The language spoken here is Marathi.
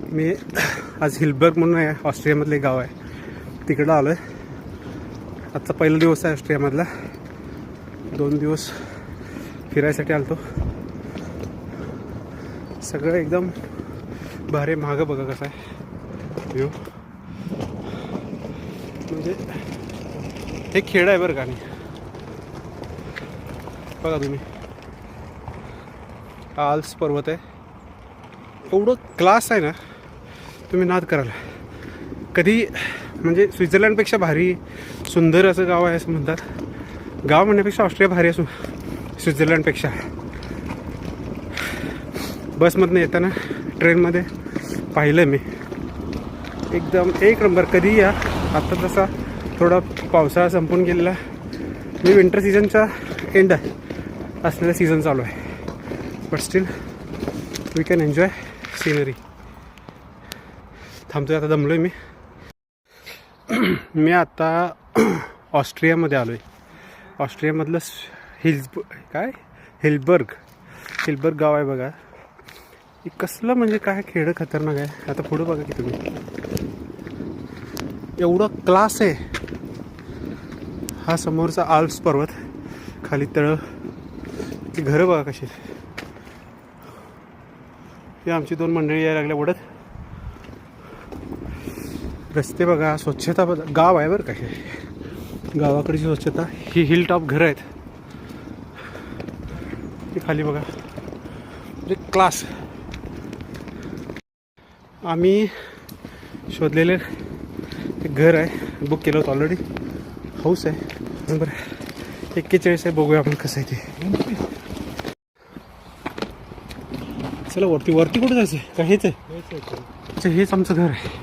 मी आज हिलबर्ग म्हणून आहे, ऑस्ट्रियामधलं एक गाव आहे, तिकडं आलो आहे. आजचा पहिला दिवस आहे ऑस्ट्रियामधला. 2 दिवस फिरायसाठी आलतो. सगळं एकदम भारी. मागं बघा कसं आहे व्ह्यू. म्हणजे हे खेड आहे बरं का. नाही बघा तुम्ही, आल्प्स पर्वत आहे. एवढं क्लास आहे ना, तुम्ही नाद कराल. कधी म्हणजे स्वित्झर्लंडपेक्षा भारी सुंदर असं गाव आहे असं म्हणतात. गाव म्हणण्यापेक्षा ऑस्ट्रिया भारी असून स्वित्झर्लंडपेक्षा. बसमधनं येताना ट्रेनमध्ये पाहिलं मी, एकदम एक नंबर. कधी या, आत्ता तसा थोडा पावसाळा संपून गेलेला. मी विंटर सीझनच्या एंड असलेला सीझन चालू आहे, but still we can enjoy scenery. थांबतोय आता, दमलो आहे मी. मी आता ऑस्ट्रियामध्ये आलो आहे. ऑस्ट्रियामधलं हिलबर्ग गाव आहे बघा. कसलं म्हणजे काय खेडं खतरनाक आहे. आता पुढं बघा की तुम्ही, एवढं क्लास आहे. हा समोरचा आल्प्स पर्वत, खाली तळं, ती घरं बघा कशी. ही आमची 2 मंडळी यायला लागल्या ओढत. रस्ते बघा, स्वच्छता बघा. गाव आहे बरं का हे, गावाकडची स्वच्छता. ही हिल टॉप घरं आहेत. ती खाली बघा, म्हणजे क्लास. आम्ही शोधलेले ते घर आहे, बुक केलं होतं ऑलरेडी. हाऊस आहे नंबर 41 आहे. बघूया आपण कसं आहे ते. चला वरती कुठं जायचं आहे का? हेच आहे. अच्छा, हेच आमचं घर आहे.